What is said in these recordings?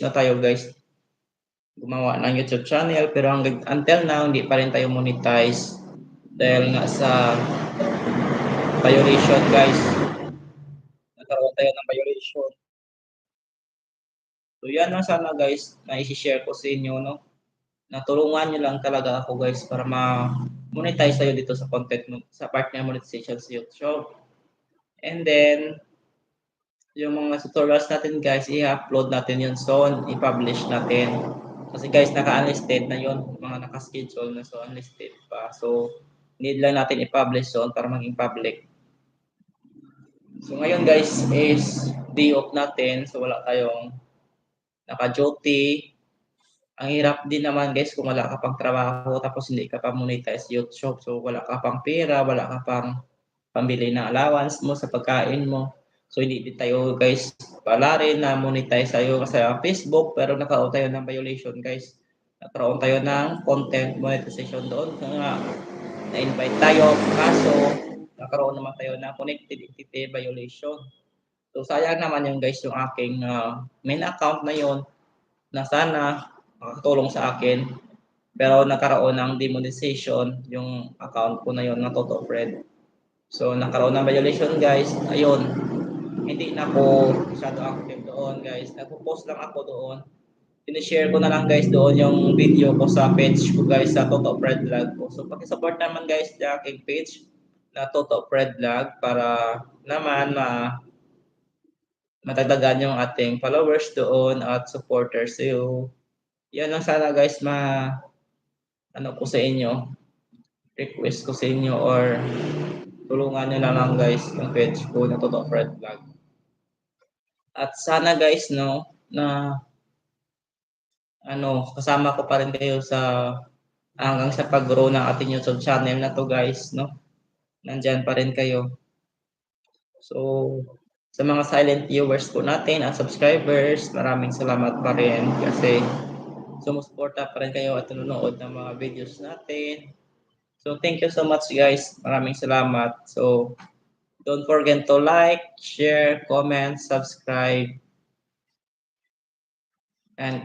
na tayo guys gumawa ng YouTube channel, pero until now hindi pa rin tayo monetize dahil nga sa violation guys. Nagkaroon tayo ng violation. So yan lang sana guys na i-share ko sa inyo, no? Natulungan nyo lang talaga ako guys para ma-monetize tayo dito sa content sa part ng monetization sa YouTube. And then yung mga tutorials natin guys, i-upload natin yun soon, i-publish natin. Kasi guys, naka-unlisted na yun, mga naka-schedule na, so unlisted pa. So, need lang natin i-publish soon para maging public. So, ngayon guys is day off natin, so wala tayong naka-duty. Ang hirap din naman guys kung wala ka pang trabaho tapos hindi ka pa monetize YouTube. So, wala ka pang pera, wala ka pang pambili ng allowance mo sa pagkain mo. So, hindi din tayo guys pala rin na monetize tayo sa Facebook pero nakaroon tayo ng violation guys. Nakaroon tayo ng content monetization doon. Nga, na-invite tayo kaso nakaroon naman tayo ng connectivity violation. So, sayang naman yung guys yung aking main account na yon na sana makatulong sa akin. Pero nagkaroon ng demonetization yung account ko na yon ng Toto Fred. So, nagkaroon ng violation guys. Ayun, hindi na ako masyado active doon guys. Nagpo-post lang ako doon. Sinishare ko na lang guys doon yung video ko sa page ko guys sa Toto Fred Vlog ko. So, pakisupport naman guys sa aking page na Toto Fred Vlog para naman matagdagan yung ating followers doon at supporters. So, yan lang sana guys ano ko sa inyo. Request ko sa inyo or tulungan nyo na lang guys yung page ko na Toto Fred Vlog. At sana guys no na kasama ko pa rin kayo sa hanggang sa pag-grow ng ating YouTube channel na to guys no. Nandiyan pa rin kayo. So sa mga silent viewers po natin at subscribers, maraming salamat pa rin kasi sumusuporta pa rin kayo at nanonood ng mga videos natin. So thank you so much guys. Maraming salamat. So don't forget to like, share, comment, subscribe, and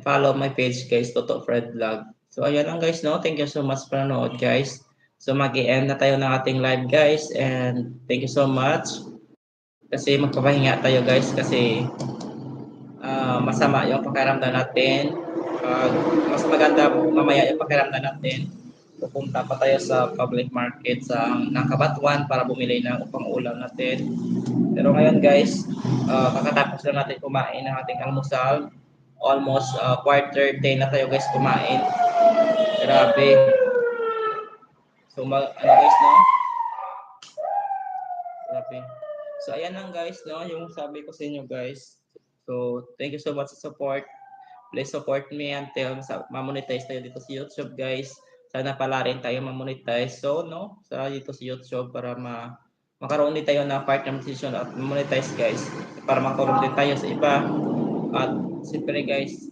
follow my page guys, Toto Fred Vlog. So ayan lang guys, no? Thank you so much for nanood guys. So mag-i-end na tayo ng ating live guys and thank you so much. Kasi magpapahinga tayo guys kasi masama yung pakiramdam natin. Mas maganda mamaya yung pakiramdam natin. Pupunta pa tayo sa public market sa Nakabatuan para bumili ng upang ulam natin. Pero ngayon guys, kakatapos lang natin kumain ng ating almusal. Almost quarter 10 na tayo guys kumain. Grabe. So ano guys no? Grabe. So ayan lang guys no, yung sabi ko sa inyo guys. So thank you so much sa support. Please support me until ma-monetize tayo dito sa YouTube guys. Sana pala rin tayo ma-monetize. So no, sa dito sa YouTube para makaroon din tayo ng part ng position at monetize guys. Para makatulong din tayo sa iba. At siyempre guys,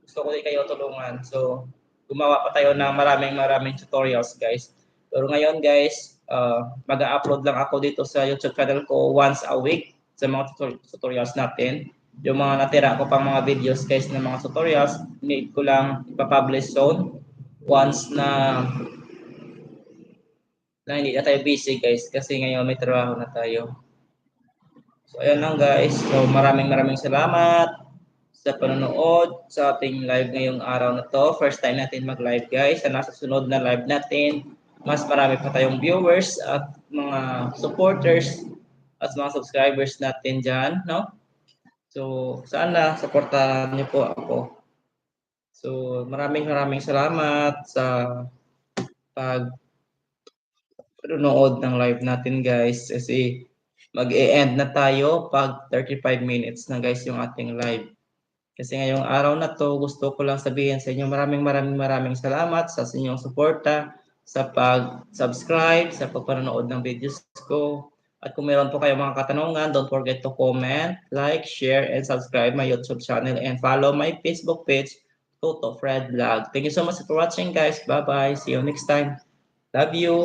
gusto ko din kayo tulungan. So gumawa pa tayo ng maraming tutorials guys. Pero ngayon guys, mag-upload lang ako dito sa YouTube channel ko once a week sa mga tutorials natin. Yung mga natira ko pang mga videos guys ng mga tutorials, need ko lang ipapublish soon once na hindi na tayo busy guys kasi ngayon may trabaho na tayo. So ayan lang guys. So maraming salamat sa panonood sa ating live ngayong araw na to. First time natin mag-live guys. Sa nasa sunod na live natin, mas marami pa tayong viewers at mga supporters at mga subscribers natin dyan, no? So, sana supportahan niyo po ako. So, maraming salamat sa panonood ng live natin guys kasi mag-e-end na tayo pag 35 minutes na guys yung ating live. Kasi ngayong araw na to, gusto ko lang sabihin sa inyo maraming salamat sa inyong suporta, sa pag-subscribe, sa pagpanonood ng videos ko. At kung meron po kayong mga katanungan, don't forget to comment, like, share, and subscribe my YouTube channel and follow my Facebook page, Toto Fred Vlog. Thank you so much for watching guys. Bye-bye. See you next time. Love you.